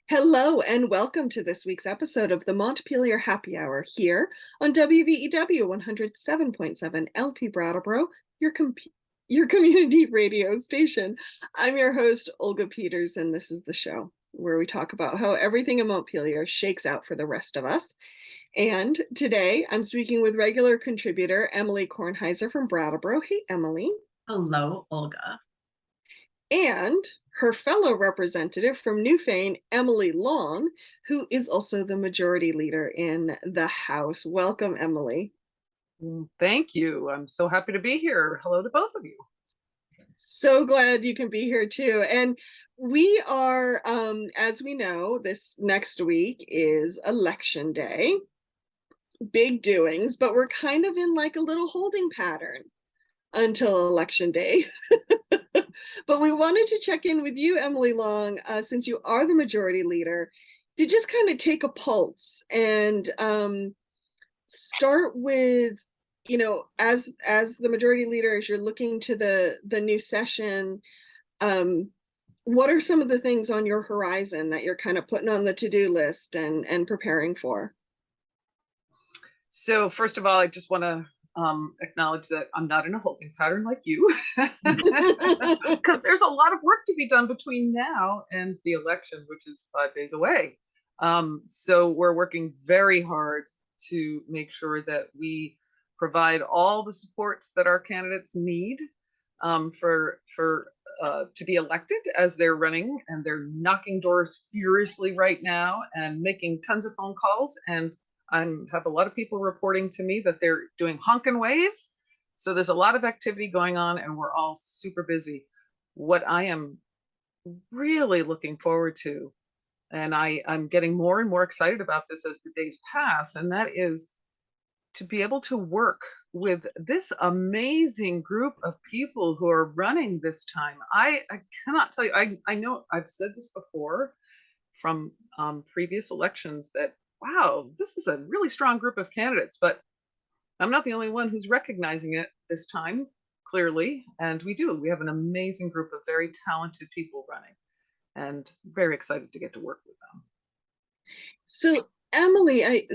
Hello and welcome to this week's episode of the Montpelier Happy Hour here on WVEW 107.7 LP Brattleboro, your community radio station. I'm your host, Olga Peters, and this is the show where we talk about how everything in Montpelier shakes out for the rest of us. And today I'm speaking with regular contributor Emily Kornheiser from Brattleboro. Hey, Emily. Hello, Olga. And her fellow representative from Newfane, Emily Long, who is also the majority leader in the House. Welcome, Emily. Thank you. I'm so happy to be here. Hello to both of you. So glad you can be here too. And we are, as we know, this next week is election day. Big doings, but we're kind of in like a little holding pattern until election day. But we wanted to check in with you, Emily Long, since you are the majority leader, to just kind of take a pulse and start with, as the majority leader, as you're looking to the new session, what are some of the things on your horizon that you're kind of putting on the to-do list and preparing for? So first of all, I just want to acknowledge that I'm not in a holding pattern like you, because there's a lot of work to be done between now and the election, which is 5 days away. So we're working very hard to make sure that we provide all the supports that our candidates need to be elected as they're running, and they're knocking doors furiously right now and making tons of phone calls. And I have a lot of people reporting to me that they're doing honkin' waves. So there's a lot of activity going on and we're all super busy. What I am really looking forward to, and I'm getting more and more excited about this as the days pass, and that is to be able to work with this amazing group of people who are running this time. I cannot tell you, I know I've said this before from previous elections that, wow, this is a really strong group of candidates, but I'm not the only one who's recognizing it this time, clearly. And we have an amazing group of very talented people running, and very excited to get to work with them. So Emily,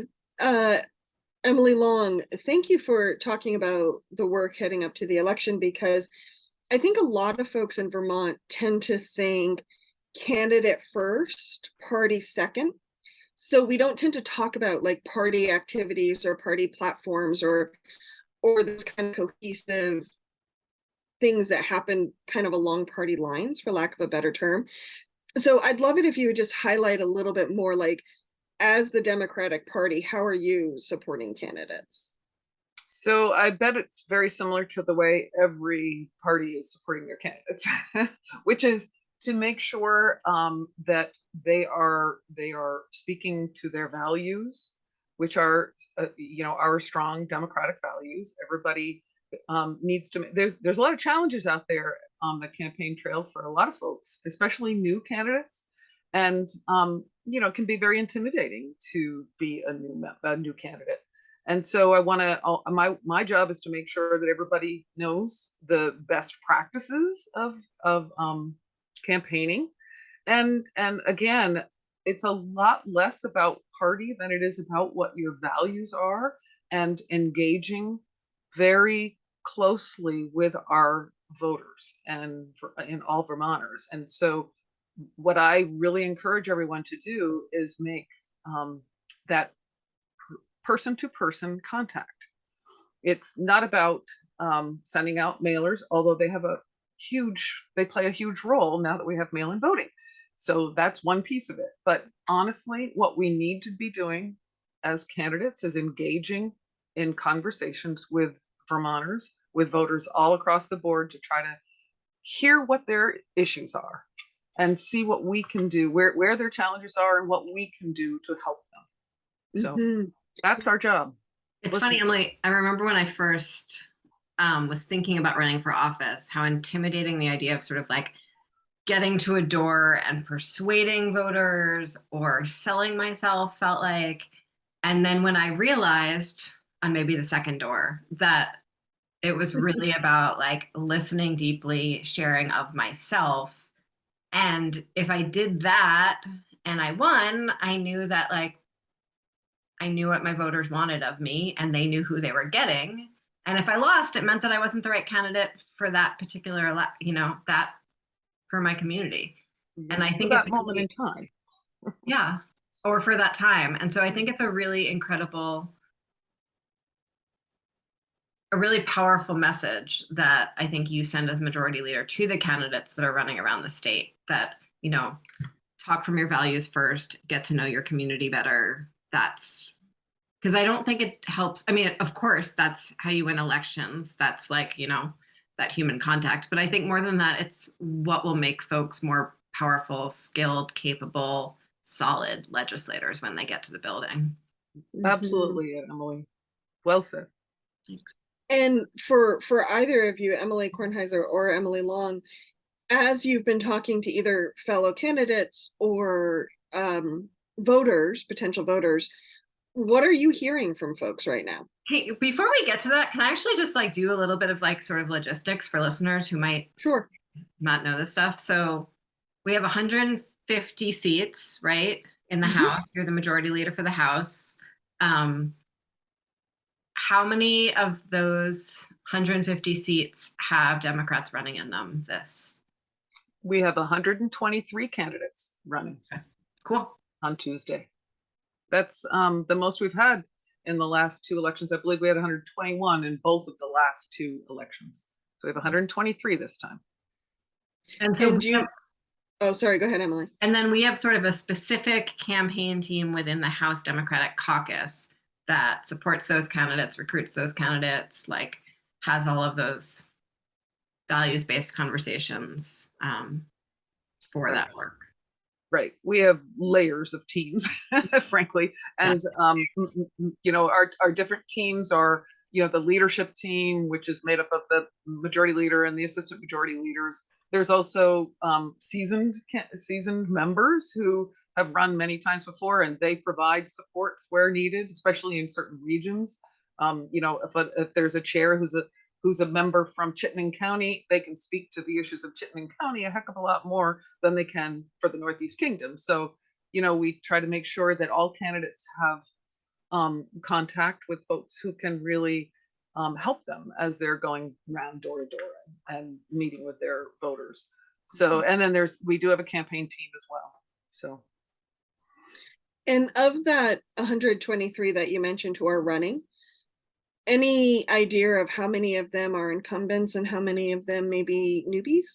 Emily Long, thank you for talking about the work heading up to the election, because I think a lot of folks in Vermont tend to think candidate first, party second. So we don't tend to talk about like party activities or party platforms or this kind of cohesive things that happen kind of along party lines, for lack of a better term. So I'd love it if you would just highlight a little bit more, like, as the Democratic Party, how are you supporting candidates? So I bet it's very similar to the way every party is supporting their candidates, which is to make sure that they are speaking to their values, which are our strong democratic values. Everybody needs to. There's a lot of challenges out there on the campaign trail for a lot of folks, especially new candidates, and it can be very intimidating to be a new candidate. And so I want to, my job is to make sure that everybody knows the best practices of campaigning. And again, it's a lot less about party than it is about what your values are, and engaging very closely with our voters and all Vermonters. And so what I really encourage everyone to do is make that person-to-person contact. It's not about sending out mailers, although they play a huge role now that we have mail-in voting. So that's one piece of it. But honestly, what we need to be doing as candidates is engaging in conversations with Vermonters, with voters all across the board, to try to hear what their issues are and see what we can do, where their challenges are and what we can do to help them. So that's our job. It's funny, Emily, I remember when I first was thinking about running for office, how intimidating the idea of sort of like getting to a door and persuading voters or selling myself felt like. And then when I realized on maybe the second door that it was really about like listening deeply, sharing of myself. And if I did that and I won, I knew that like I knew what my voters wanted of me and they knew who they were getting. And if I lost, it meant that I wasn't the right candidate for that particular, that for my community. And I For think it's that moment in time. yeah, or for that time. And so I think it's a really incredible, a really powerful message that I think you send as majority leader to the candidates that are running around the state that, talk from your values first, get to know your community better. That's because I don't think it helps. I mean, of course, that's how you win elections. That's like, that human contact. But I think more than that, it's what will make folks more powerful, skilled, capable, solid legislators when they get to the building. Absolutely, Emily. Well said. And for either of you, Emily Kornheiser or Emily Long, as you've been talking to either fellow candidates or voters, potential voters, what are you hearing from folks right now? Hey, before we get to that, can I actually just like do a little bit of like sort of logistics for listeners who might Sure. not know this stuff? So we have 150 seats, right, in the House. You're the majority leader for the House. How many of those 150 seats have Democrats running in them We have 123 candidates running. Okay. Cool. On Tuesday. That's the most we've had in the last two elections. I believe we had 121 in both of the last two elections. So we have 123 this time. And so oh, sorry, go ahead, Emily. And then we have sort of a specific campaign team within the House Democratic Caucus that supports those candidates, recruits those candidates, like has all of those values-based conversations for Right. that work. Right. We have layers of teams, frankly. And, our different teams are, the leadership team, which is made up of the majority leader and the assistant majority leaders. There's also seasoned members who have run many times before, and they provide supports where needed, especially in certain regions. If there's a chair who's a member from Chittenden County, they can speak to the issues of Chittenden County a heck of a lot more than they can for the Northeast Kingdom. So, we try to make sure that all candidates have contact with folks who can really help them as they're going around door to door and meeting with their voters. So, and then we do have a campaign team as well. So. And of that 123 that you mentioned who are running, any idea of how many of them are incumbents and how many of them may be newbies?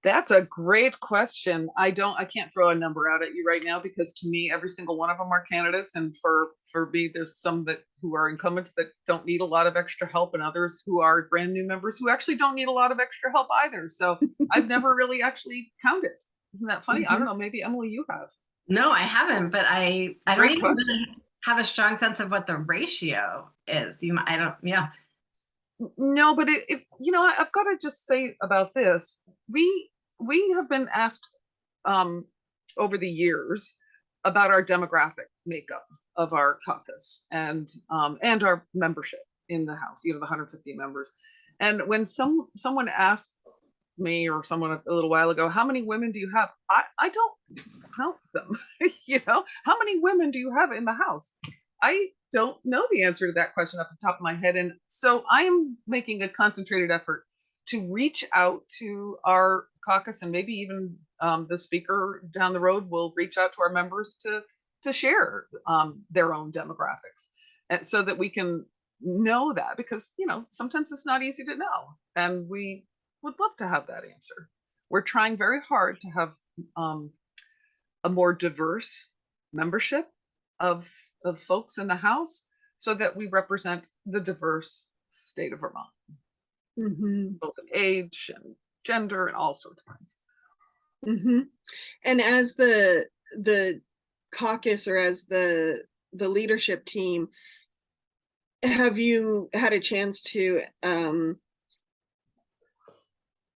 That's a great question. I can't throw a number out at you right now, because to me, every single one of them are candidates. And for me, there's some who are incumbents that don't need a lot of extra help, and others who are brand new members who actually don't need a lot of extra help either. So I've never really actually counted. Isn't that funny? I don't know. Maybe Emily, you have. No, I haven't, but I don't even really have a strong sense of what the ratio is. Yeah. No, but I've got to just say about this. We have been asked over the years about our demographic makeup of our caucus and our membership in the House, the 150 members. And when someone asked me or someone a little while ago, how many women do you have? I don't count them. How many women do you have in the House? I don't know the answer to that question off the top of my head. And so I am making a concentrated effort to reach out to our caucus, and maybe even the speaker down the road will reach out to our members to share their own demographics, and so that we can know that, because sometimes it's not easy to know, and we would love to have that answer. We're trying very hard to have a more diverse membership of folks in the House, so that we represent the diverse state of Vermont, both in age and gender and all sorts of things. And as the caucus, or as the leadership team, have you had a chance to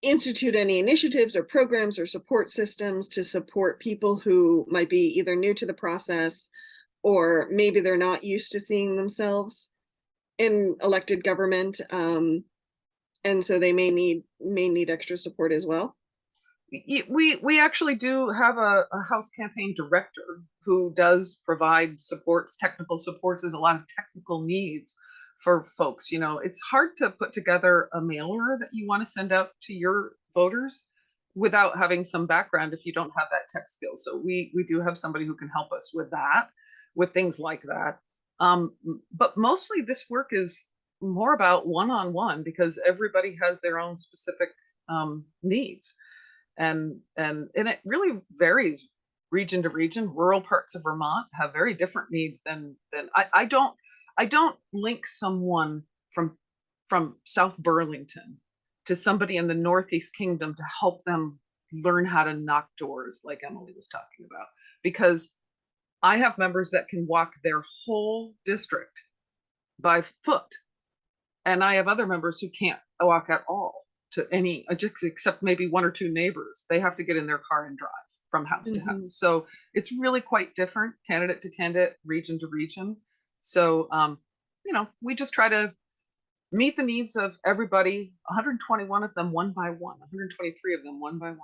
institute any initiatives or programs or support systems to support people who might be either new to the process, or maybe they're not used to seeing themselves in elected government, and so they may need extra support as well? We actually do have a House campaign director who does provide supports, technical supports. There's a lot of technical needs for folks. You know, it's hard to put together a mailer that you want to send out to your voters without having some background if you don't have that tech skill. So we do have somebody who can help us with that, with things like that. But mostly this work is more about one-on-one because everybody has their own specific needs. And it really varies region to region. Rural parts of Vermont have very different needs than I don't link someone from South Burlington to somebody in the Northeast Kingdom to help them learn how to knock doors like Emily was talking about, because I have members that can walk their whole district by foot, and I have other members who can't walk at all to any, except maybe one or two neighbors. They have to get in their car and drive from house to house. So it's really quite different, candidate to candidate, region to region. So, you know, we just try to meet the needs of everybody, 121 of them one by one, 123 of them one by one.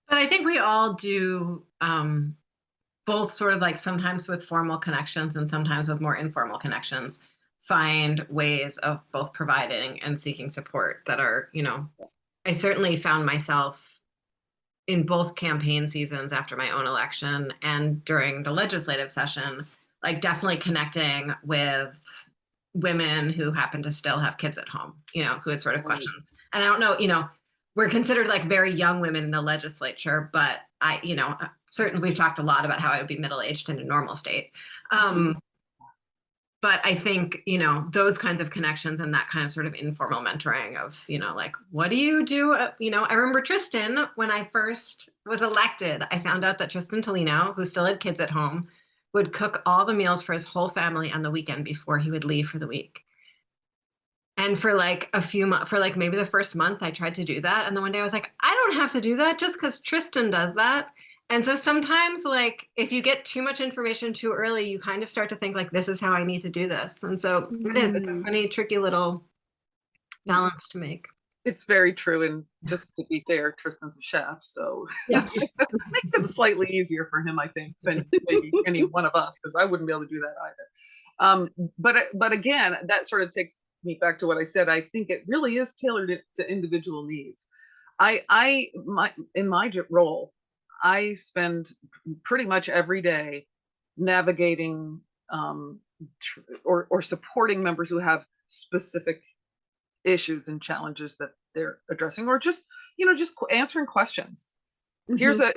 But I think we all do both sort of like sometimes with formal connections and sometimes with more informal connections, find ways of both providing and seeking support that are, you know, I certainly found myself in both campaign seasons after my own election and during the legislative session, like definitely connecting with women who happen to still have kids at home, you know, who had sort of questions. And I don't know, you know, we're considered like very young women in the legislature, but I, you know, certainly we've talked a lot about how I would be middle-aged in a normal state. But I think, you know, those kinds of connections and that kind of sort of informal mentoring of, you know, like, what do you do? You know, I remember Tristan, when I first was elected, I found out that Tristan Tolino, who still had kids at home, would cook all the meals for his whole family on the weekend before he would leave for the week. And for like a few months, for like maybe the first month, I tried to do that. And then one day I was like, I don't have to do that just because Tristan does that. And so sometimes, like, if you get too much information too early, you kind of start to think like, this is how I need to do this. And so it is, it's a funny, tricky little balance to make. It's very true. And just to be fair, Tristan's a chef, so Yeah. it makes it slightly easier for him, I think, than maybe any one of us, because I wouldn't be able to do that either. But again, that sort of takes me back to what I said. I think it really is tailored to individual needs. In my role, I spend pretty much every day navigating or supporting members who have specific issues and challenges that they're addressing, or just, you know, just answering questions. Here's a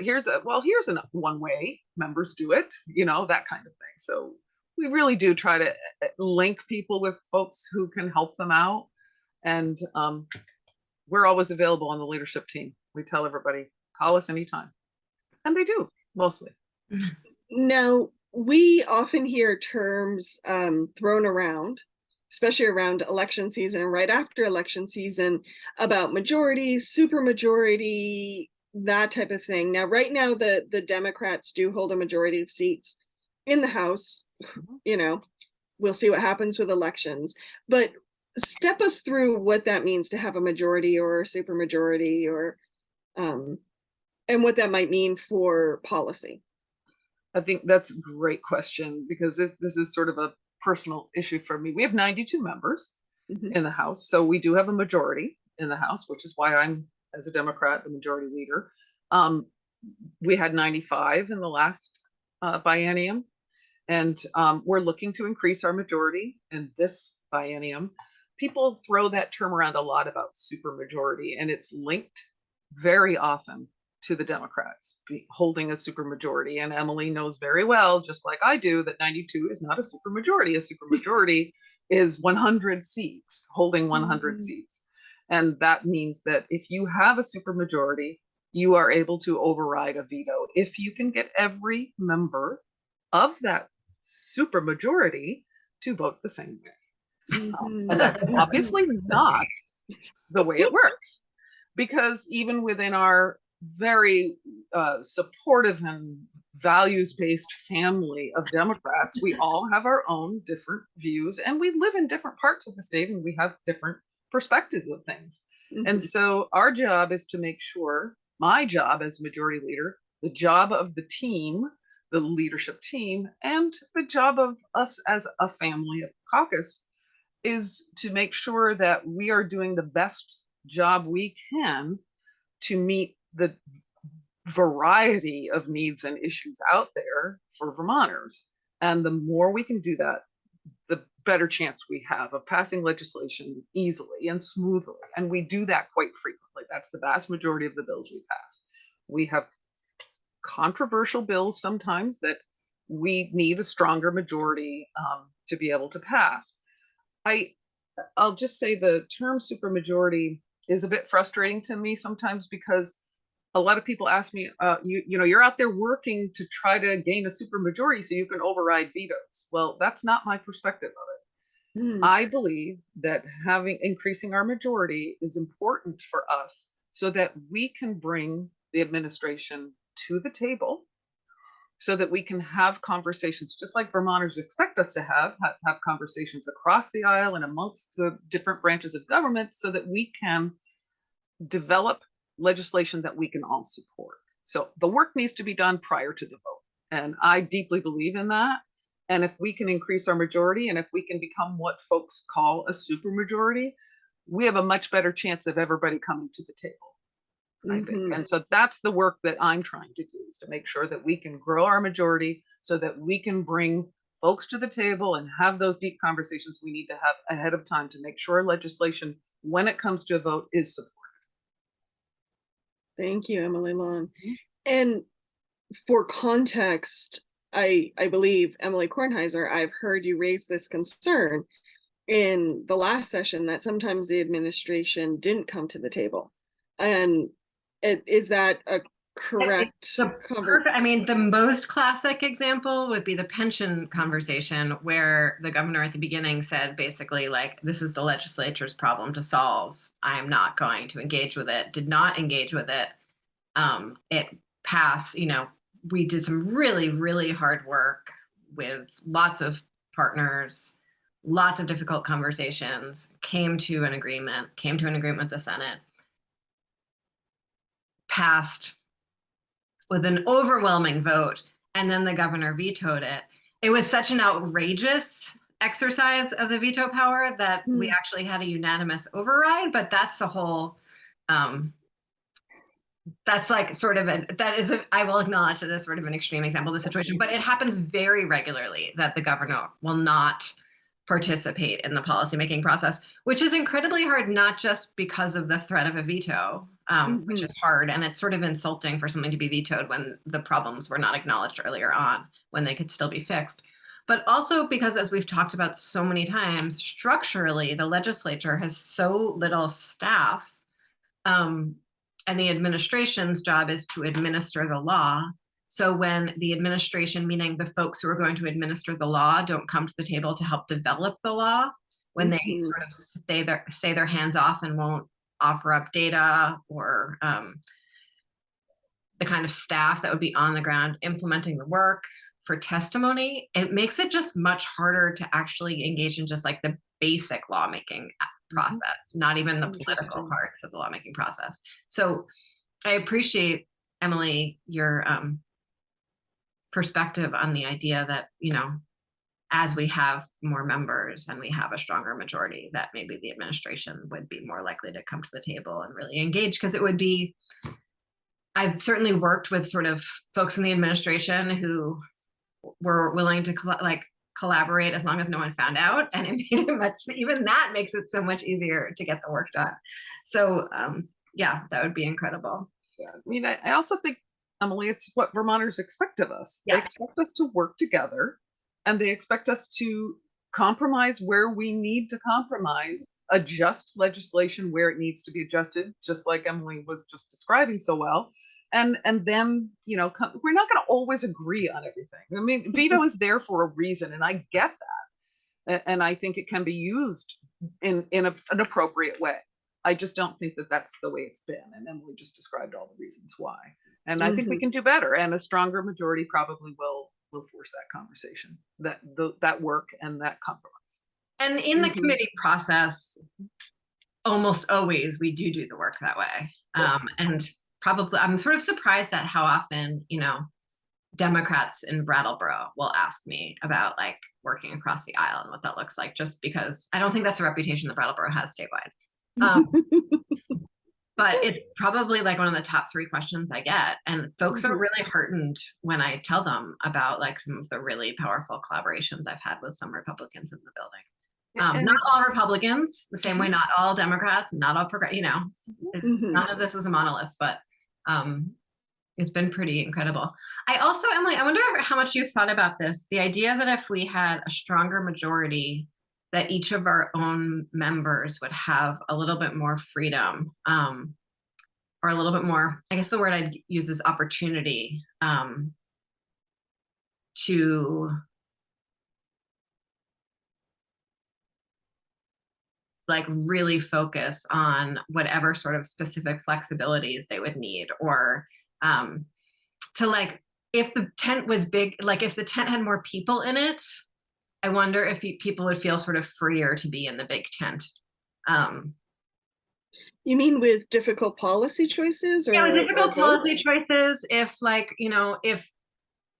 one way members do it, you know, that kind of thing. So we really do try to link people with folks who can help them out. And we're always available on the leadership team. We tell everybody, call us anytime. And they do, mostly. Now, we often hear terms thrown around, especially around election season and right after election season, about majorities, supermajority, that type of thing. Now, right now, the Democrats do hold a majority of seats in the House. You know, we'll see what happens with elections. But step us through what that means to have a majority or a supermajority, or and what that might mean for policy. I think that's a great question, because this is sort of a personal issue for me. We have 92 members in the House, so we do have a majority in the House, which is why I'm, as a Democrat, the majority leader. We had 95 in the last biennium, and we're looking to increase our majority in this biennium. People throw that term around a lot about supermajority, and it's linked very often to the Democrats holding a supermajority. And Emily knows very well, just like I do, that 92 is not a supermajority. A supermajority is 100 seats, holding 100 seats. And that means that if you have a supermajority, you are able to override a veto if you can get every member of that supermajority to vote the same way. And that's obviously not the way it works, because even within our very supportive and values-based family of Democrats, we all have our own different views, and we live in different parts of the state, and we have different perspectives of things. And so our job is to make sure, my job as majority leader, the job of the team, the leadership team, and the job of us as a family of caucus is to make sure that we are doing the best job we can to meet the variety of needs and issues out there for Vermonters. And the more we can do that, the better chance we have of passing legislation easily and smoothly. And we do that quite frequently. That's the vast majority of the bills we pass. We have controversial bills sometimes that we need a stronger majority to be able to pass. I'll just say the term supermajority is a bit frustrating to me sometimes, because a lot of people ask me, you know, you're out there working to try to gain a supermajority so you can override vetoes. Well, that's not my perspective of it. I believe that increasing our majority is important for us so that we can bring the administration to the table, so that we can have conversations, just like Vermonters expect us to have conversations across the aisle and amongst the different branches of government, so that we can develop legislation that we can all support. So the work needs to be done prior to the vote. And I deeply believe in that. And if we can increase our majority, and if we can become what folks call a supermajority, we have a much better chance of everybody coming to the table, I think. And so that's the work that I'm trying to do, is to make sure that we can grow our majority so that we can bring folks to the table and have those deep conversations we need to have ahead of time to make sure legislation, when it comes to a vote, is supported. Thank you, Emily Long. And for context, I believe, Emily Kornheiser, I've heard you raise this concern in the last session that sometimes the administration didn't come to the table. And is that a correct? I mean, the most classic example would be the pension conversation, where the governor at the beginning said basically, like, this is the legislature's problem to solve. I am not going to engage with it. Did not engage with it. It passed. You know, we did some really, really hard work with lots of partners, lots of difficult conversations, came to an agreement with the Senate, passed with an overwhelming vote, and then the governor vetoed it. It was such an outrageous exercise of the veto power that we actually had a unanimous override, but that's a whole, that's like sort of I will acknowledge that is sort of an extreme example of the situation, but it happens very regularly that the governor will not participate in the policymaking process, which is incredibly hard, not just because of the threat of a veto, which is hard, and it's sort of insulting for something to be vetoed when the problems were not acknowledged earlier on, when they could still be fixed, but also because, as we've talked about so many times, structurally, the legislature has so little staff, and the administration's job is to administer the law. So when the administration, meaning the folks who are going to administer the law, don't come to the table to help develop the law, when they sort of say their hands off and won't offer up data or the kind of staff that would be on the ground implementing the work for testimony, it makes it just much harder to actually engage in just like the basic lawmaking process, not even the political parts of the lawmaking process. So I appreciate, Emily, your perspective on the idea that, you know, as we have more members and we have a stronger majority, that maybe the administration would be more likely to come to the table and really engage, because it would be, I've certainly worked with sort of folks in the administration who were willing to collaborate as long as no one found out, and it made it even that makes it so much easier to get the work done. So yeah, that would be incredible. Yeah, I mean, I also think, Emily, it's what Vermonters expect of us. Yeah. They expect us to work together, and they expect us to compromise where we need to compromise, adjust legislation where it needs to be adjusted, just like Emily was just describing so well. And then, you know, we're not going to always agree on everything. I mean, veto is there for a reason, and I get that. And I think it can be used in an appropriate way. I just don't think that that's the way it's been. And Emily just described all the reasons why. And I think we can do better. And a stronger majority probably will force that conversation, that work and that compromise. And in the committee process, almost always we do the work that way. And probably I'm sort of surprised at how often, Democrats in Brattleboro will ask me about like working across the aisle and what that looks like, just because I don't think that's a reputation that Brattleboro has statewide. But it's probably like one of the top 3 questions I get. And folks are really heartened when I tell them about like some of the really powerful collaborations I've had with some Republicans in the building. Not all Republicans, the same way not all Democrats, not all none of this is a monolith, but it's been pretty incredible. I also, Emily, I wonder how much you thought about this. The idea that if we had a stronger majority, that each of our own members would have a little bit more freedom, or a little bit more, I guess the word I'd use is opportunity, to like really focus on whatever sort of specific flexibilities they would need, or to like, if the tent was big, like if the tent had more people in it, I wonder if people would feel sort of freer to be in the big tent. You mean with difficult policy choices, or yeah, with difficult policy votes? choices, if like, if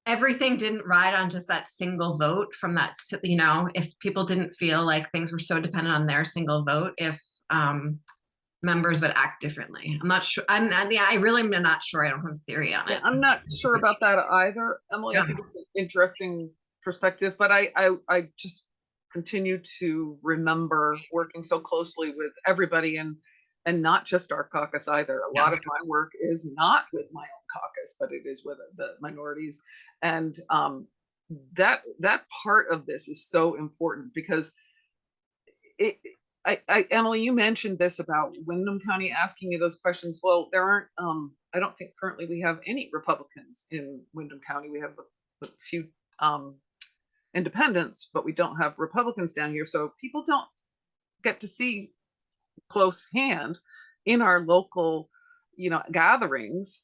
everything didn't ride on just that single vote from that, if people didn't feel like things were so dependent on their single vote, if members would act differently. I'm not sure. I really am not sure. I don't have a theory on it. I'm not sure about that either, Emily. Yeah. I think it's an interesting perspective, but I just continue to remember working so closely with everybody, and not just our caucus either. A lot of my work is not with my own caucus, but it is with the minorities. And that part of this is so important, because Emily, you mentioned this about Windham County asking you those questions. Well, there aren't, I don't think currently we have any Republicans in Windham County. We have a few independents, but we don't have Republicans down here. So people don't get to see close hand in our local, gatherings,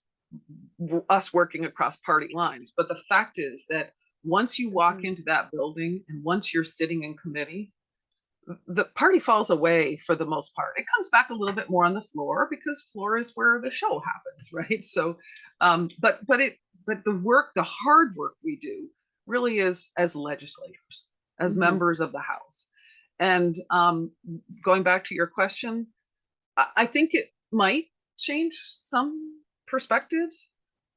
us working across party lines. But the fact is that once you walk into that building and once you're sitting in committee, the party falls away for the most part. It comes back a little bit more on the floor, because floor is where the show happens, right? So, but the work, the hard work we do really is as legislators, as members of the House. And going back to your question, I think it might change some perspectives,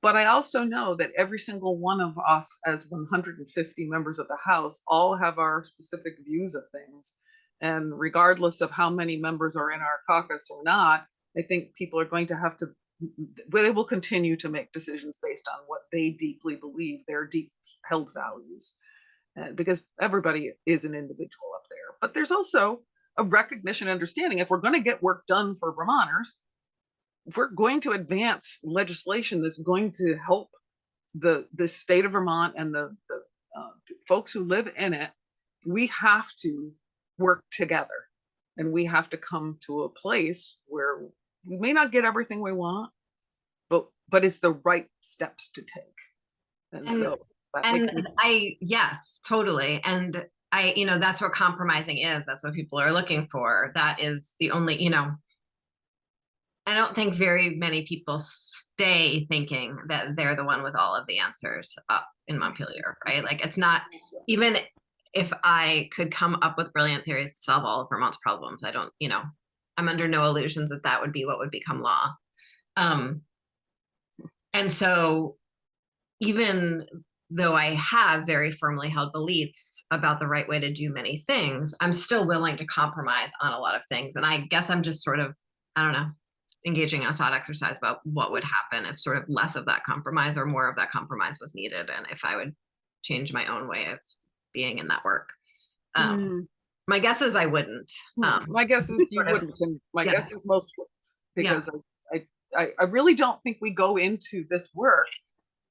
but I also know that every single one of us as 150 members of the House all have our specific views of things. And regardless of how many members are in our caucus or not, I think people are going to have to, they will continue to make decisions based on what they deeply believe, their deep held values, because everybody is an individual up there. But there's also a recognition, understanding, if we're going to get work done for Vermonters, if we're going to advance legislation that's going to help the state of Vermont and the folks who live in it, we have to work together, and we have to come to a place where we may not get everything we want, but it's the right steps to take. And so yes, totally. And that's what compromising is. That's what people are looking for. That is the only, I don't think very many people stay thinking that they're the one with all of the answers up in Montpelier, right? Like, it's not, even if I could come up with brilliant theories to solve all of Vermont's problems, I don't, I'm under no illusions that that would be what would become law. And so even though I have very firmly held beliefs about the right way to do many things, I'm still willing to compromise on a lot of things. And I guess I'm just sort of, I don't know, engaging in a thought exercise about what would happen if sort of less of that compromise or more of that compromise was needed, and if I would change my own way of being in that work. My guess is I wouldn't. My guess is you wouldn't, and my guess is most wouldn't, because I really don't think we go into this work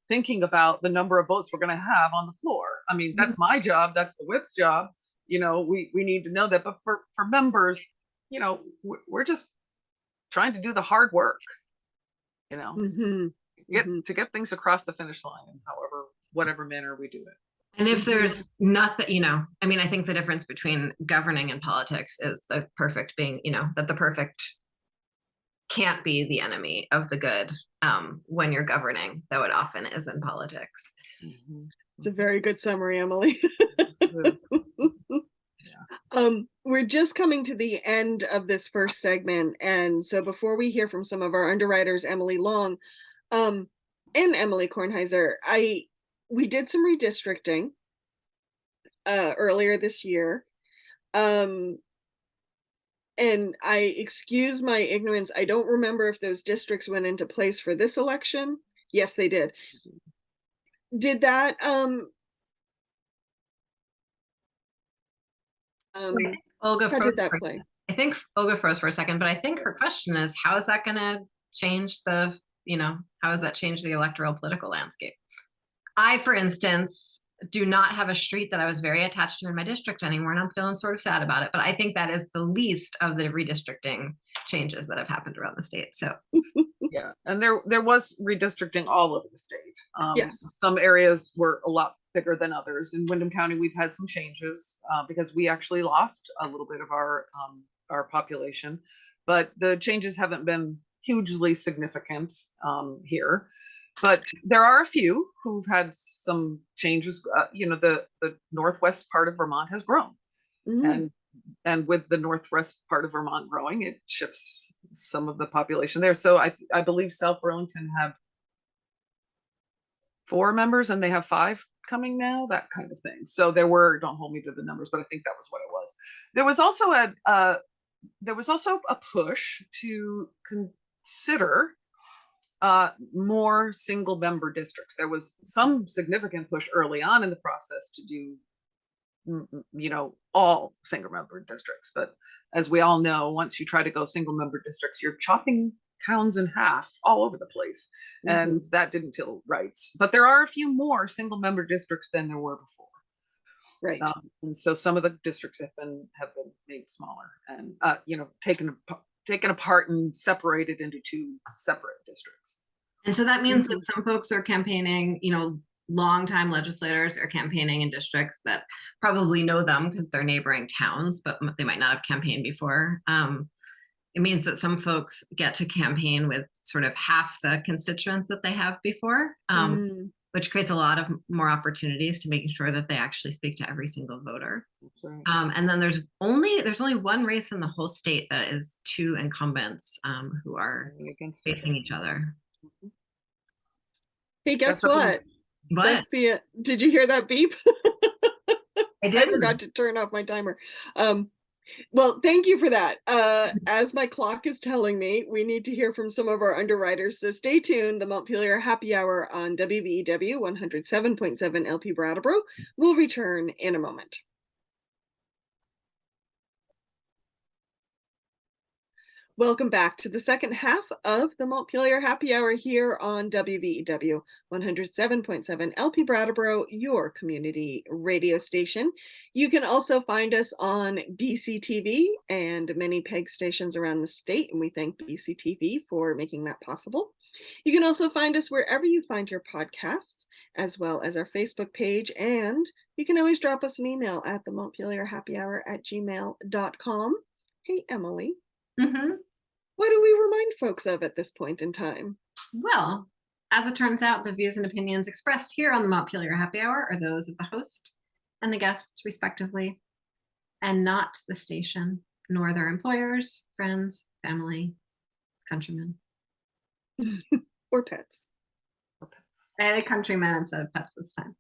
thinking about the number of votes we're going to have on the floor. I mean, that's my job, that's the whip's job. We need to know that. But for members, we're just trying to do the hard work, to get things across the finish line, in whatever manner we do it. And if there's nothing, I mean, I think the difference between governing and politics is the perfect being, that the perfect can't be the enemy of the good when you're governing, though it often is in politics. It's a very good summary, Emily. We're just coming to the end of this first segment. And so before we hear from some of our underwriters, Emily Long and Emily Kornheiser, we did some redistricting earlier this year. And I excuse my ignorance. I don't remember if those districts went into place for this election. Yes, they did. Did that Olga how did that play? I think Olga froze for a second, but I think her question is, how is that going to change the, how does that change the electoral political landscape? I, for instance, do not have a street that I was very attached to in my district anymore, and I'm feeling sort of sad about it. But I think that is the least of the redistricting changes that have happened around the state. So yeah, and there was redistricting all over the state. Yes, some areas were a lot bigger than others. In Windham County, we've had some changes because we actually lost a little bit of our population, but the changes haven't been hugely significant here. But there are a few who've had some changes. The northwest part of Vermont has grown, and with the northwest part of Vermont growing, it shifts some of the population there. So I believe South Burlington had 4 members, and they have 5 coming now, that kind of thing. So don't hold me to the numbers, but I think that was what it was. There was also a push to consider more single member districts. There was some significant push early on in the process to do, all single member districts. But as we all know, once you try to go single member districts, you're chopping towns in half all over the place. And that didn't feel right. But there are a few more single member districts than there were before. Right. And so some of the districts have been made smaller and, taken apart and separated into 2 separate districts. And so that means that some folks are campaigning, longtime legislators are campaigning in districts that probably know them because they're neighboring towns, but they might not have campaigned before. It means that some folks get to campaign with sort of half the constituents that they have before, which creates a lot of more opportunities to making sure that they actually speak to every single voter. That's right. And then there's only 1 race in the whole state that is 2 incumbents who are facing each other. Hey, guess what? That's did you hear that beep? I did. I forgot to turn off my timer. Well, thank you for that. As my clock is telling me, we need to hear from some of our underwriters. So stay tuned. The Montpelier Happy Hour on WVEW 107.7 LP Brattleboro will return in a moment. Welcome back to the second half of the Montpelier Happy Hour here on WVEW 107.7 LP Brattleboro, your community radio station. You can also find us on BCTV and many PEG stations around the state, and we thank BCTV for making that possible. You can also find us wherever you find your podcasts, as well as our Facebook page, and you can always drop us an email at the montpelierhappyhour@gmail.com. Hey, Emily. What do we remind folks of at this point in time? Well, as it turns out, the views and opinions expressed here on the Montpelier Happy Hour are those of the host and the guests, respectively, and not the station, nor their employers, friends, family, countrymen. Or pets. I had a countryman instead of pets this time.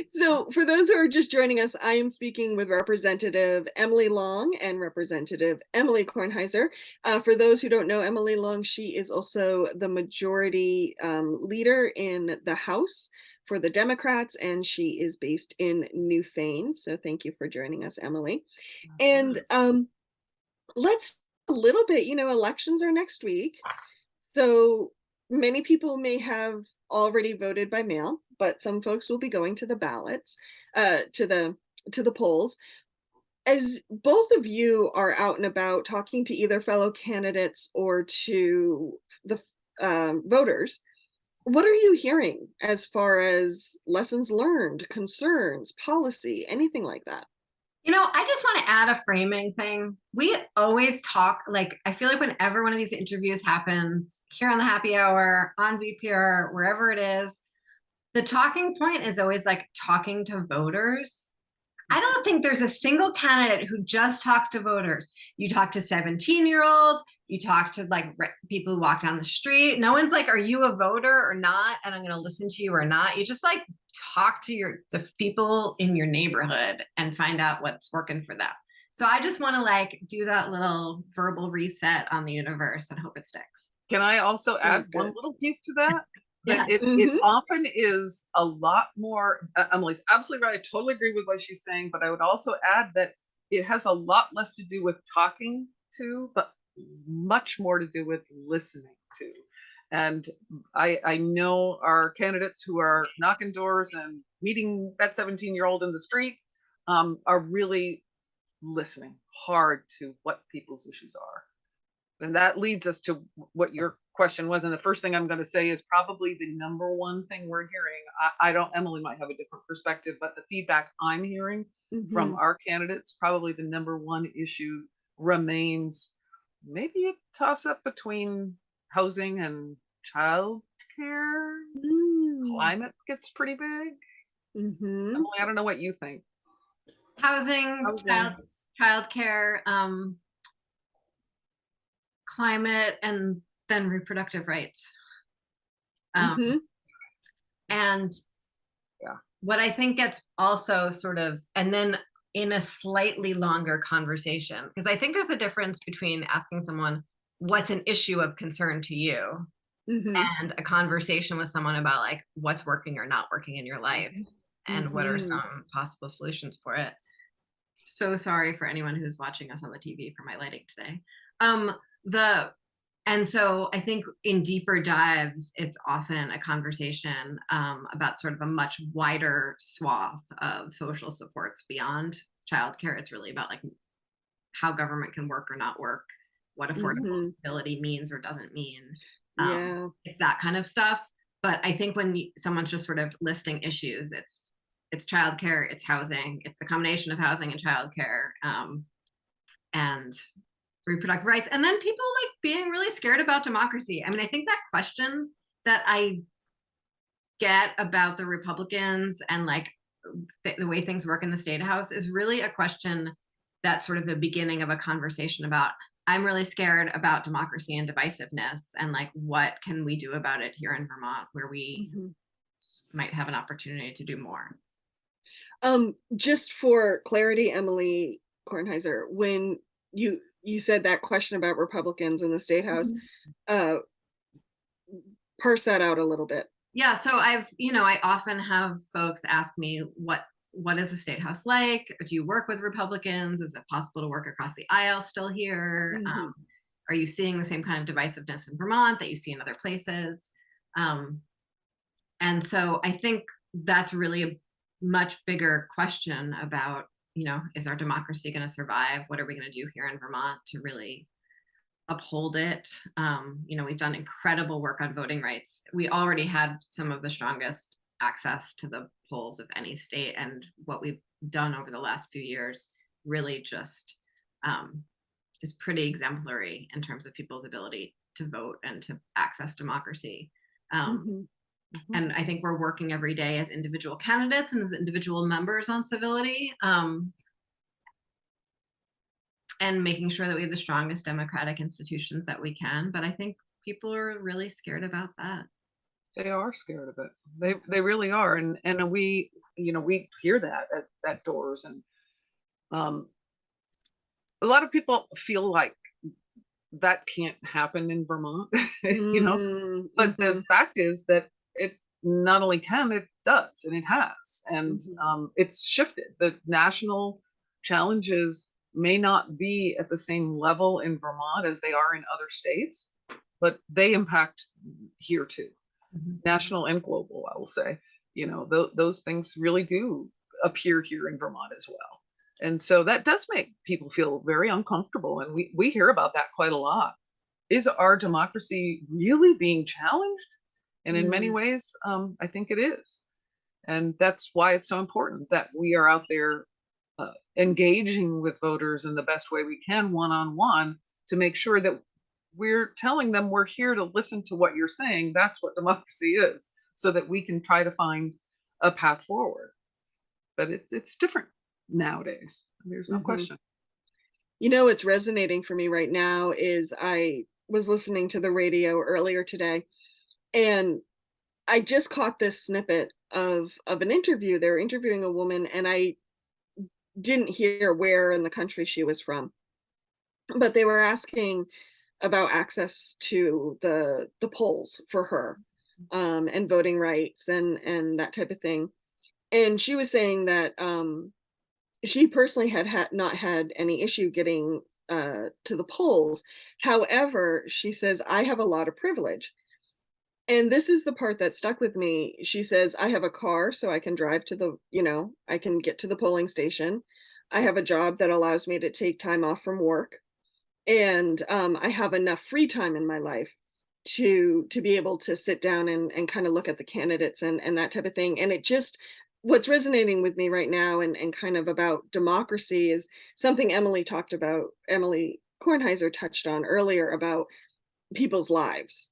So for those who are just joining us, I am speaking with Representative Emily Long and Representative Emily Kornheiser. For those who don't know Emily Long, she is also the majority leader in the House for the Democrats, and she is based in Newfane. So thank you for joining us, Emily. And let's a little bit, elections are next week. So many people may have already voted by mail, but some folks will be going to the ballots, to the polls. As both of you are out and about talking to either fellow candidates or to the voters, What are you hearing as far as lessons learned, concerns, policy, anything like that? I just want to add a framing thing. We always talk, like, I feel like whenever one of these interviews happens here on the Happy Hour, on VPR, wherever it is, the talking point is always like talking to voters. I don't think there's a single candidate who just talks to voters. You talk to 17-year-olds, you talk to like people who walk down the street. No one's like, are you a voter or not? And I'm going to listen to you or not. You just like talk to the people in your neighborhood and find out what's working for them. So I just want to like do that little verbal reset on the universe and hope it sticks. Can I also add Sounds one good. little piece to that? Yeah. That it Mhm. often is a lot more, Emily's absolutely right. I totally agree with what she's saying, but I would also add that it has a lot less to do with talking to, but much more to do with listening to. And I know our candidates who are knocking doors and meeting that 17-year-old in the street are really listening hard to what people's issues are. And that leads us to what your question was. And the first thing I'm going to say is probably the number one thing we're hearing. I don't, Emily might have a different perspective, but the feedback I'm hearing from Mhm. our candidates, probably the number one issue remains maybe a toss up between housing and child care. Mm. Climate gets pretty big. Mhm. Emily, I don't know what you think. Housing, Housing. childcare, climate, and then reproductive rights. Mhm. And Yeah. what I think gets also sort of, and then in a slightly longer conversation, because I think there's a difference between asking someone, what's an issue of concern to you, Mhm. and a conversation with someone about like what's working or not working in your life and what are Mhm. some possible solutions for it. So sorry for anyone who's watching us on the TV for my lighting today. The And so I think in deeper dives, it's often a conversation about sort of a much wider swath of social supports beyond childcare. It's really about like how government can work or not work, what Mhm. affordability means or doesn't mean. Yeah. It's that kind of stuff. But I think when someone's just sort of listing issues, it's childcare, it's housing, it's the combination of housing and childcare, and reproductive rights, and then people like being really scared about democracy. I mean, I think that question that I get about the Republicans and like the way things work in the state house is really a question that's sort of the beginning of a conversation about, I'm really scared about democracy and divisiveness, and like what can we do about it here in Vermont where we Mhm. might have an opportunity to do more. Just for clarity, Emily Kornheiser, when you said that question about Republicans in the state house, Mhm. uh, parse that out a little bit. Yeah, so I often have folks ask me what is the state house like? Do you work with Republicans? Is it possible to work across the aisle still here? Mhm. Are you seeing the same kind of divisiveness in Vermont that you see in other places? Um, and so I think that's really a much bigger question about, is our democracy going to survive? What are we going to do here in Vermont to really uphold it? We've done incredible work on voting rights. We already had some of the strongest access to the polls of any state, and what we've done over the last few years really just is pretty exemplary in terms of people's ability to vote and to access democracy. Um, Mhm. Mhm. and I think we're working every day as individual candidates and as individual members on civility, and making sure that we have the strongest democratic institutions that we can. But I think people are really scared about that. They are scared of it. They really are. And we, we hear that at doors. And um a lot of people feel like that can't happen in Vermont, you know. Mm. But the Mhm. fact is that it not only can, it does, and it has. And Mhm. it's shifted. The national challenges may not be at the same level in Vermont as they are in other states, but they impact here too, Mhm. national and global, I will say. Those things really do appear here in Vermont as well. And so that does make people feel very uncomfortable. And we hear about that quite a lot. Is our democracy really being challenged? And in many ways, I think it is. And that's why it's so important that we are out there engaging with voters in the best way we can, one-on-one, to make sure that we're telling them we're here to listen to what you're saying. That's what democracy is, so that we can try to find a path forward. But it's different nowadays. There's no question. You know, what's resonating for me right now is I was listening to the radio earlier today, and I just caught this snippet of an interview. They were interviewing a woman, and I didn't hear where in the country she was from, but they were asking about access to the polls for her, and voting rights and that type of thing. And she was saying that she personally had not had any issue getting to the polls. However, she says, I have a lot of privilege. And this is the part that stuck with me. She says, I have a car so I can drive to I can get to the polling station. I have a job that allows me to take time off from work. And I have enough free time in my life to be able to sit down and kind of look at the candidates and that type of thing. And it just, what's resonating with me right now and kind of about democracy is something Emily Kornheiser touched on earlier about people's lives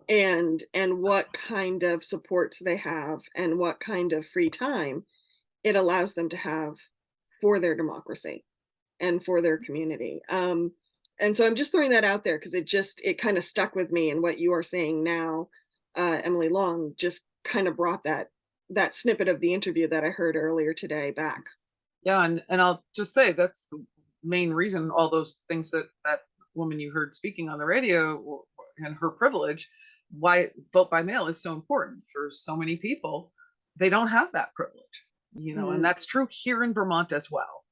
and what kind of supports they have and what kind of free time it allows them to have for their democracy and for their community. And so I'm just throwing that out there because it kind of stuck with me, and what you are saying now, Emily Long, just kind of brought that snippet of the interview that I heard earlier today back. Yeah, and I'll just say that's the main reason all those things that woman you heard speaking on the radio and her privilege, why vote by mail is so important for so many people. They don't have that privilege, and that's true here in Vermont as well.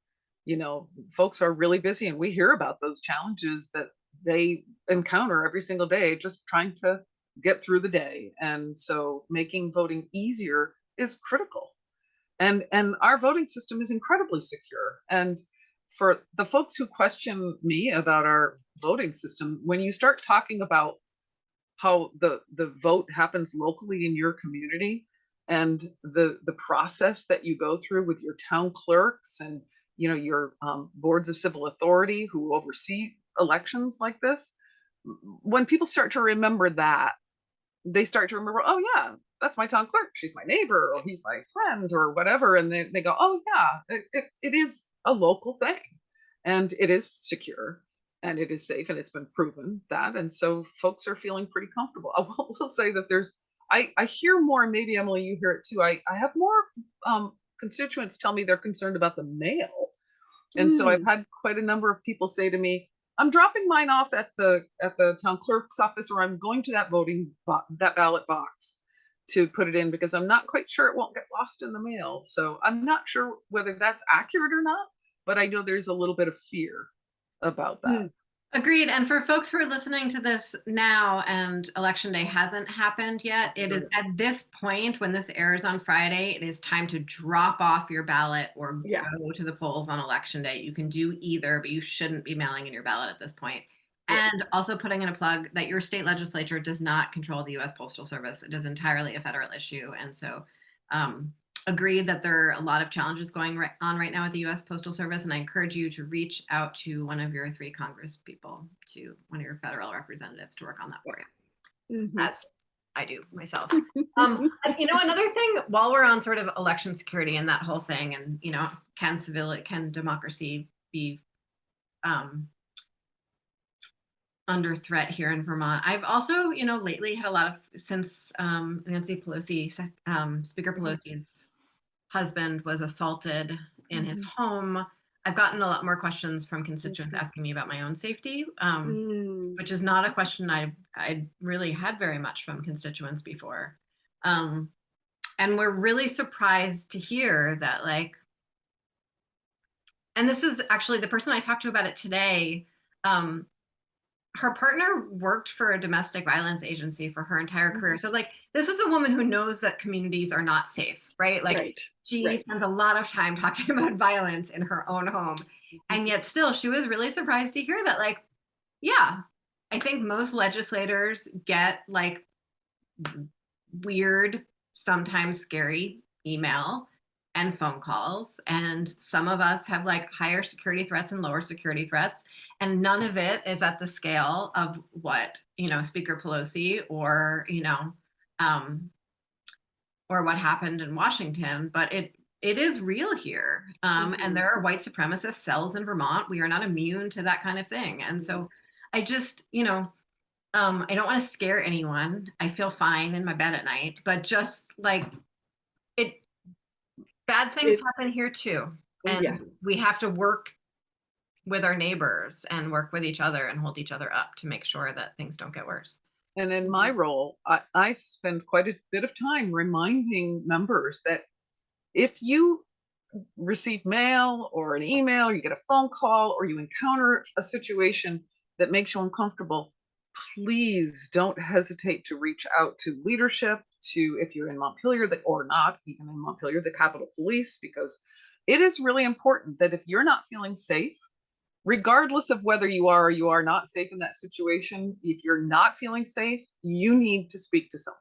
Folks are really busy, and we hear about those challenges that they encounter every single day just trying to get through the day. And so making voting easier is critical. And our voting system is incredibly secure. And for the folks who question me about our voting system, when you start talking about how the vote happens locally in your community and the process that you go through with your town clerks and your boards of civil authority who oversee elections like this, when people start to remember that, they start to remember, oh yeah, that's my town clerk, she's my neighbor, or he's my friend, or whatever, and they go, oh yeah, it is a local thing, and it is secure, and it is safe, and it's been proven that, and so folks are feeling pretty comfortable. I will say that I hear more, and maybe Emily, you hear it too, I have more constituents tell me they're concerned about the mail. And so I've had quite a number of people say to me, I'm dropping mine off at the town clerk's office, or I'm going to that ballot box to put it in because I'm not quite sure it won't get lost in the mail. So I'm not sure whether that's accurate or not, but I know there's a little bit of fear about that. Agreed. And for folks who are listening to this now and election day hasn't happened yet, it is at this point when this airs on Friday, it is time to drop off your ballot or go to the polls on election day. You can do either, but you shouldn't be mailing in your ballot at this point. And also putting in a plug that your state legislature does not control the U.S. Postal Service. It is entirely a federal issue. And so agree that there are a lot of challenges going on right now at the U.S. Postal Service, and I encourage you to reach out to one of your 3 Congress people, to one of your federal representatives to work on that for you, as I do myself. And, another thing, while we're on sort of election security and that whole thing, and can democracy be under threat here in Vermont? I've also, lately had a lot of, since Nancy Pelosi, Speaker Pelosi's husband was assaulted in his home, I've gotten a lot more questions from constituents asking me about my own safety, which is not a question I really had very much from constituents before. And we're really surprised to hear that, and this is actually the person I talked to about it today, her partner worked for a domestic violence agency for her entire career. So this is a woman who knows that communities are not safe, right? She spends a lot of time talking about violence in her own home. And yet still, she was really surprised to hear that, I think most legislators get weird, sometimes scary email and phone calls. And some of us have like higher security threats and lower security threats. And none of it is at the scale of what, Speaker Pelosi or what happened in Washington, but it is real here. And there are white supremacist cells in Vermont. We are not immune to that kind of thing. And so I just, I don't want to scare anyone. I feel fine in my bed at night, but just like bad things happen here too. And we have to work with our neighbors and work with each other and hold each other up to make sure that things don't get worse. And in my role, I spend quite a bit of time reminding members that if you receive mail or an email, or you get a phone call, or you encounter a situation that makes you uncomfortable, please don't hesitate to reach out to leadership, to, if you're in Montpelier, or not even in Montpelier, the Capitol Police, because it is really important that if you're not feeling safe, regardless of whether you are or you are not safe in that situation, if you're not feeling safe, you need to speak to someone.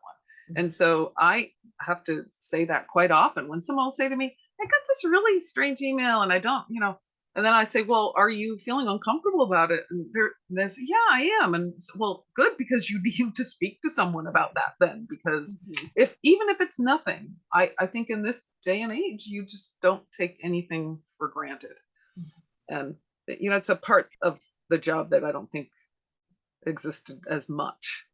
And so I have to say that quite often when someone will say to me, I got this really strange email and I don't, and then I say, well, are you feeling uncomfortable about it? And they say, yeah, I am. And well, good, because you need to speak to someone about that then, because even if it's nothing, I think in this day and age, you just don't take anything for granted. And, it's a part of the job that I don't think existed as much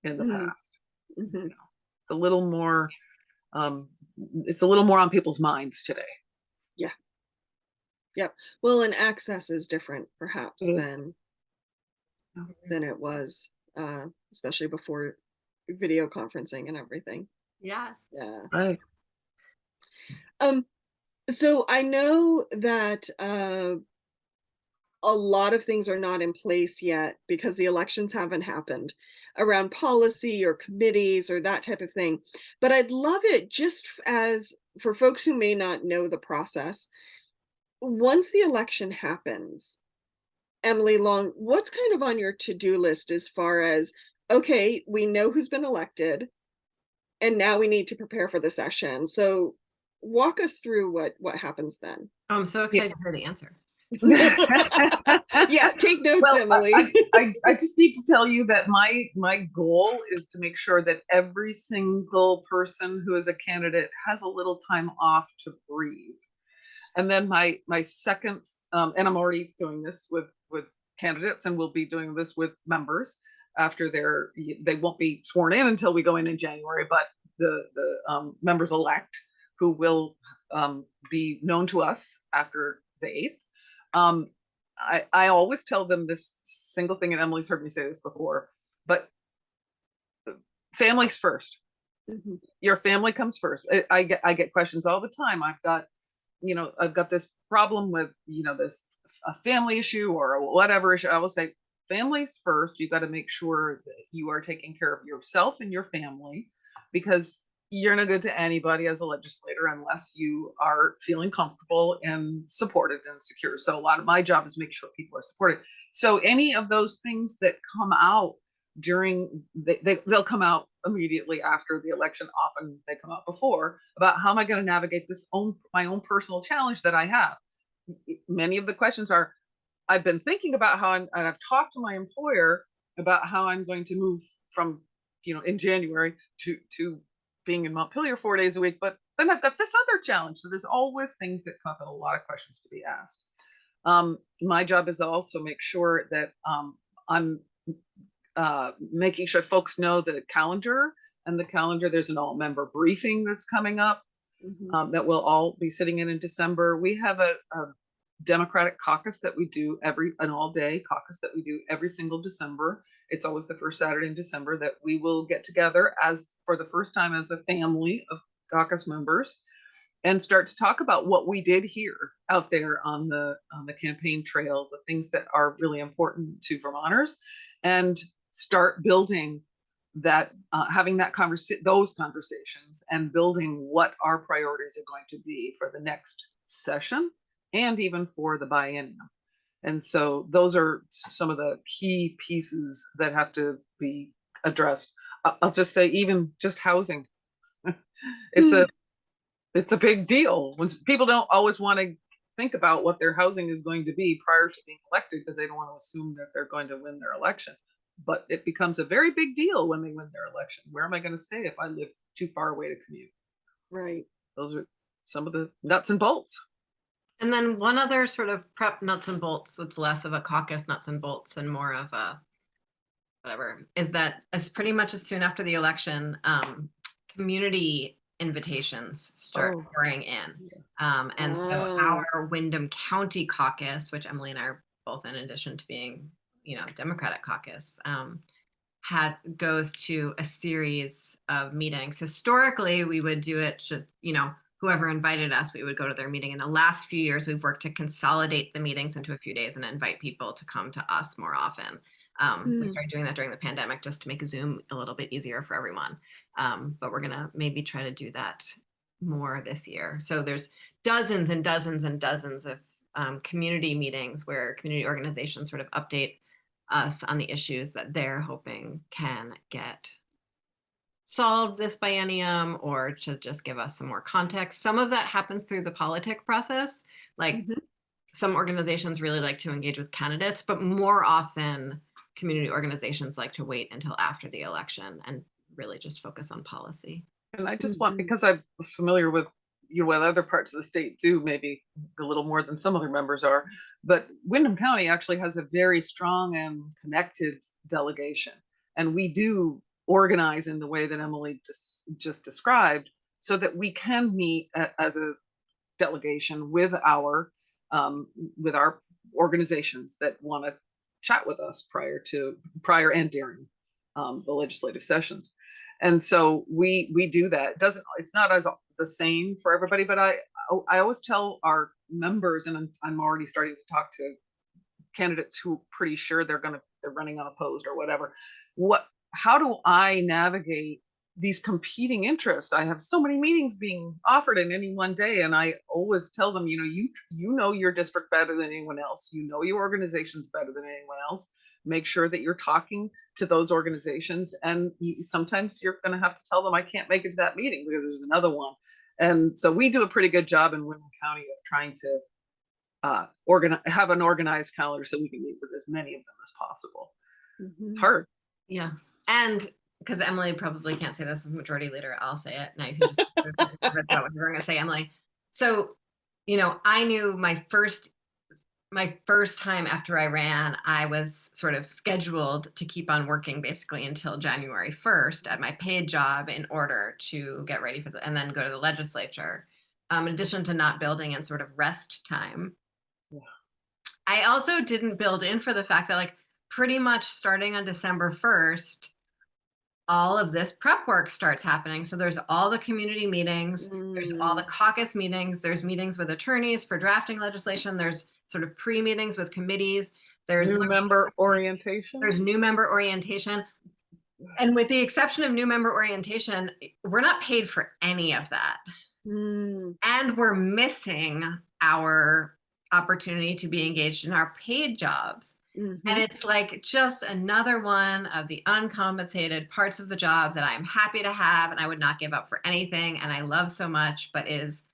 in the past. It's a little more, it's a little more on people's minds today. Yeah. Yep. Well, and access is different perhaps than it was, especially before video conferencing and everything. Yes. Yeah. Right. So I know that a lot of things are not in place yet because the elections haven't happened around policy or committees or that type of thing. But I'd love it, just as for folks who may not know the process, once the election happens, Emily Long, what's kind of on your to-do list as far as, okay, we know who's been elected, and now we need to prepare for the session. So walk us through what happens then. Oh, I'm so excited to hear the answer. Yeah, take notes, well, Emily. I just need to tell you that my goal is to make sure that every single person who is a candidate has a little time off to breathe. And then my second, and I'm already doing this with candidates, and we'll be doing this with members after they won't be sworn in until we go in January, but the members elect who will be known to us after the 8th. I always tell them this single thing, and Emily's heard me say this before, but families first. Your family comes first. I get questions all the time. I've got this problem with, this a family issue or whatever issue. I will say, families first. You've got to make sure that you are taking care of yourself and your family, because you're no good to anybody as a legislator unless you are feeling comfortable and supported and secure. So a lot of my job is make sure people are supported. So any of those things that come out they'll come out immediately after the election. Often they come out before, about how am I going to navigate my own personal challenge that I have. Many of the questions are, I've been thinking about and I've talked to my employer about how I'm going to move from, in January to being in Montpelier 4 days a week, but then I've got this other challenge. So there's always things that come up and a lot of questions to be asked. My job is also make sure that I'm making sure folks know the calendar, there's an all-member briefing that's coming up that we'll all be sitting in December. We have a Democratic caucus that we do an all-day caucus that we do every single December. It's always the first Saturday in December that we will get together for the first time as a family of caucus members and start to talk about what we did here out there on the campaign trail, the things that are really important to Vermonters, and start building that, having those conversations and building what our priorities are going to be for the next session and even for the biennium. And so those are some of the key pieces that have to be addressed. I'll just say, even just housing, it's a big deal when people don't always want to think about what their housing is going to be prior to being elected, because they don't want to assume that they're going to win their election. But it becomes a very big deal when they win their election. Where am I going to stay if I live too far away to commute? Right. Those are some of the nuts and bolts. And then one other sort of prep nuts and bolts that's less of a caucus nuts and bolts and more of a whatever, is that as pretty much as soon after the election, community invitations start pouring in. And so our Windham County caucus, which Emily and I are both in addition to being, Democratic caucus, goes to a series of meetings. Historically, we would do it just, whoever invited us, we would go to their meeting. In the last few years, we've worked to consolidate the meetings into a few days and invite people to come to us more often. We started doing that during the pandemic just to make Zoom a little bit easier for everyone. But we're gonna maybe try to do that more this year. So there's dozens and dozens and dozens of community meetings where community organizations sort of update us on the issues that they're hoping can get solved this biennium, or to just give us some more context. Some of that happens through the politic process. Like some organizations really like to engage with candidates, but more often community organizations like to wait until after the election and really just focus on policy. And I just want, because I'm familiar with with other parts of the state too, maybe a little more than some other members are, but Windham County actually has a very strong and connected delegation, and we do organize in the way that Emily just described, so that we can meet as a delegation with our organizations that want to chat with us prior and during the legislative sessions. And so we do that. It's not as the same for everybody, but I always tell our members, and I'm already starting to talk to candidates who are pretty sure they're running unopposed or whatever. How do I navigate these competing interests? I have so many meetings being offered in any one day, and I always tell them, you know your district better than anyone else. You know your organizations better than anyone else. Make sure that you're talking to those organizations, and sometimes you're going to have to tell them, I can't make it to that meeting because there's another one. And so we do a pretty good job in Windham County of trying to have an organized calendar so we can meet with as many of them as possible. It's hard. Yeah. And because Emily probably can't say this as majority leader, I'll say it. Now you can just what you're going to say, Emily. So, I knew my first time after I ran, I was sort of scheduled to keep on working basically until January 1st at my paid job in order to get ready for and then go to the legislature. In addition to not building in sort of rest time. Yeah. I also didn't build in for the fact that pretty much starting on December 1st, all of this prep work starts happening. So there's all the community meetings, there's all the caucus meetings, there's meetings with attorneys for drafting legislation, there's sort of pre-meetings with committees, there's new member orientation. There's new member orientation. And with the exception of new member orientation, we're not paid for any of that. And we're missing our opportunity to be engaged in our paid jobs. And it's just another one of the uncompensated parts of the job that I'm happy to have and I would not give up for anything and I love so much, but is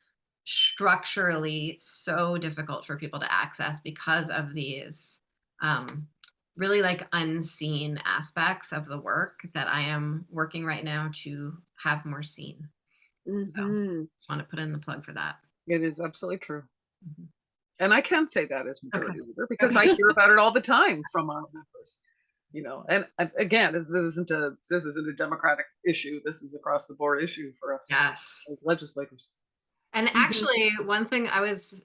structurally so difficult for people to access because of these really unseen aspects of the work that I am working right now to have more seen. So, just want to put in the plug for that. It is absolutely true. And I can say that as majority leader because I hear about it all the time from our members, and again, this isn't a Democratic issue. This is across the board issue for us as legislators. And actually, one thing I was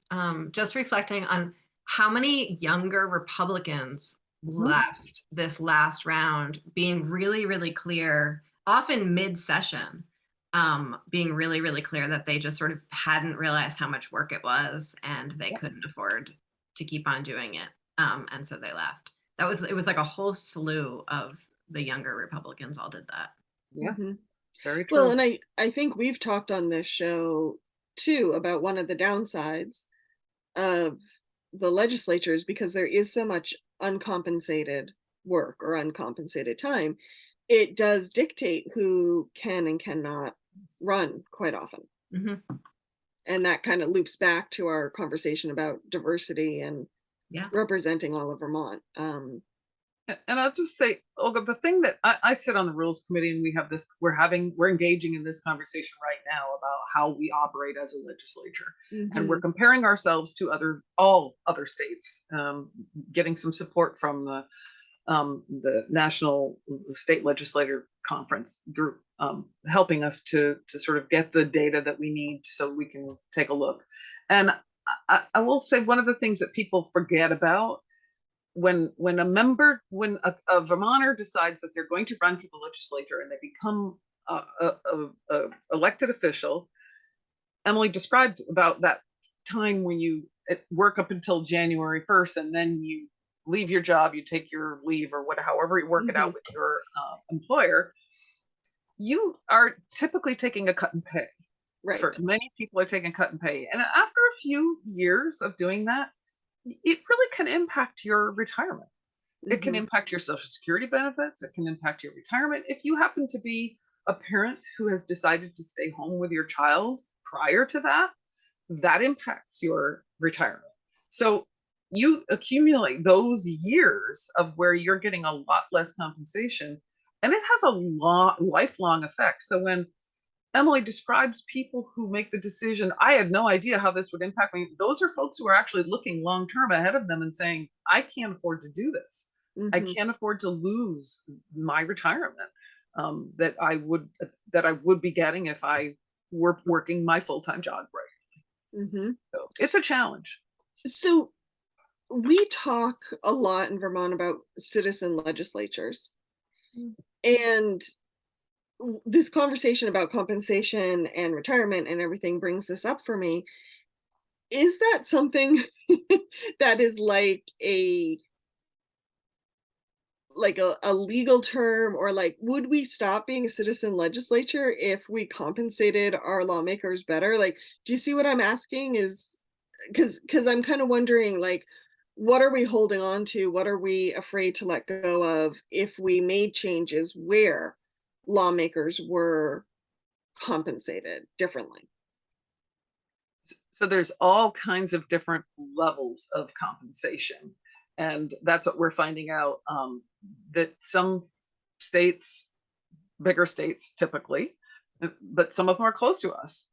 just reflecting on how many younger Republicans left this last round being really, really clear, often mid-session, being really, really clear that they just sort of hadn't realized how much work it was and they couldn't afford to keep on doing it. And so they left. It was like a whole slew of the younger Republicans all did that. Yeah, very true. Well, and I think we've talked on this show too about one of the downsides of the legislatures, because there is so much uncompensated work or uncompensated time, it does dictate who can and cannot run quite often. Mhm. And that kind of loops back to our conversation about diversity and Yeah. representing all of Vermont. And I'll just say, Olga, the thing that I sit on the rules committee, and we have this, we're engaging in this conversation right now about how we operate as a legislature. And we're comparing ourselves to all other states, getting some support from the National State Legislator Conference group, helping us to sort of get the data that we need so we can take a look. And I will say, one of the things that people forget about when a Vermonter decides that they're going to run for the legislature and they become a elected official, Emily described about that time when you work up until January 1st and then you leave your job, you take your leave or however you work it out with your employer, you are typically taking a cut in pay. Right. For many people are taking a cut in pay. And after a few years of doing that, it really can impact your retirement. It can impact your Social Security benefits. It can impact your retirement. If you happen to be a parent who has decided to stay home with your child prior to that, that impacts your retirement. So you accumulate those years of where you're getting a lot less compensation, and it has a lifelong effect. So when Emily describes people who make the decision, I had no idea how this would impact me. Those are folks who are actually looking long term ahead of them and saying, I can't afford to do this. I can't afford to lose my retirement that I would be getting if I were working my full-time job regularly. So it's a challenge. So we talk a lot in Vermont about citizen legislatures. And this conversation about compensation and retirement and everything brings this up for me. Is that something that is like a legal term, or like, would we stop being a citizen legislature if we compensated our lawmakers better? Like, do you see what I'm asking? Is because I'm kind of wondering, like, what are we holding on to? What are we afraid to let go of if we made changes where lawmakers were compensated differently? So there's all kinds of different levels of compensation. And that's what we're finding out, that some states, bigger states typically, but some of them are close to us,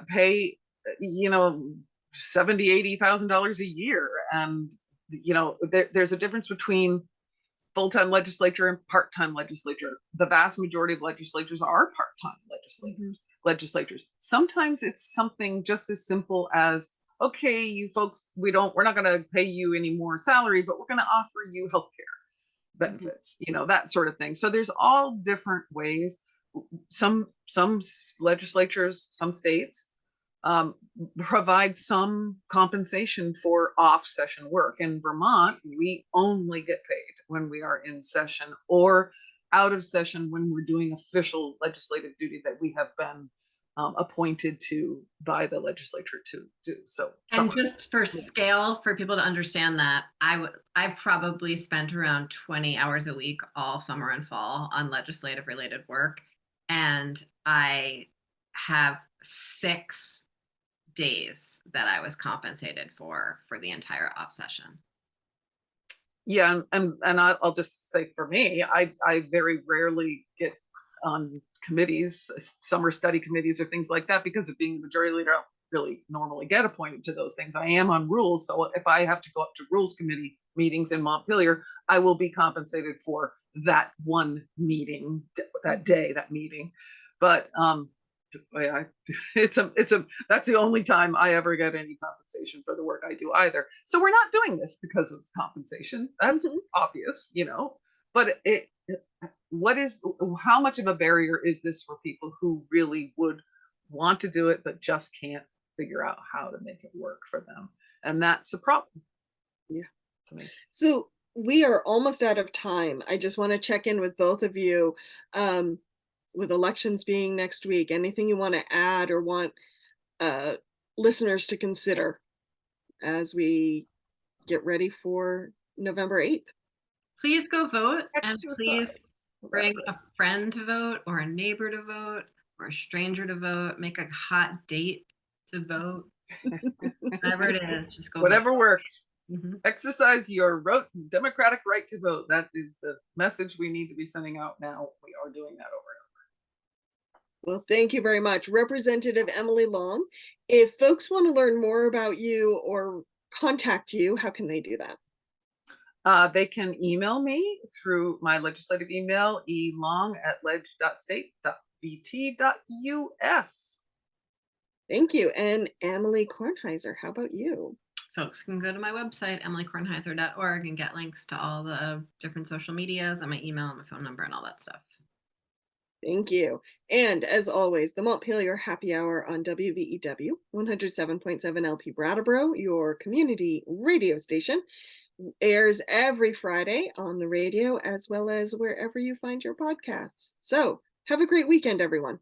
pay, $70,000, $80,000 a year. And, there's a difference between full-time legislature and part-time legislature. The vast majority of legislatures are part-time legislatures. Sometimes it's something just as simple as, okay, you folks, we're not going to pay you any more salary, but we're going to offer you healthcare benefits, that sort of thing. So there's all different ways. Some legislatures, some states provide some compensation for off-session work. In Vermont, we only get paid when we are in session or out of session when we're doing official legislative duty that we have been appointed to by the legislature to do. So, and just for scale, for people to understand that, I probably spent around 20 hours a week all summer and fall on legislative related work, and I have 6 days that I was compensated for the entire off session. Yeah, and I'll just say, for me, I very rarely get on committees, summer study committees or things like that, because of being the majority leader. I don't really normally get appointed to those things. I am on rules, so if I have to go up to rules committee meetings in Montpelier, I will be compensated for that one meeting, that day, that meeting. But that's the only time I ever get any compensation for the work I do either. So we're not doing this because of compensation. That's obvious, but how much of a barrier is this for people who really would want to do it, but just can't figure out how to make it work for them? And that's a problem. Yeah. To me. So we are almost out of time. I just want to check in with both of you. With elections being next week, anything you want to add or want listeners to consider as we get ready for November 8th? Please go vote, and please Bring a friend to vote, or a neighbor to vote, or a stranger to vote. Make a hot date to vote. Whatever it is, just go Whatever works. vote. Exercise your democratic right to vote. That is the message we need to be sending out now. We are doing that over and Well, thank you very much, Representative Emily Long. If folks want to learn more about you or contact you, how can they do that? They can email me through my legislative email, elong@leg.state.vt.us. Thank you. And Emily Kornheiser, how about you? Folks can go to my website, emilykornheiser.org, and get links to all the different social medias and my email and my phone number and all that stuff. Thank you. And as always, the Montpelier Happy Hour on WVEW 107.7 LP Brattleboro, your community radio station, airs every Friday on the radio as well as wherever you find your podcasts. So have a great weekend, everyone.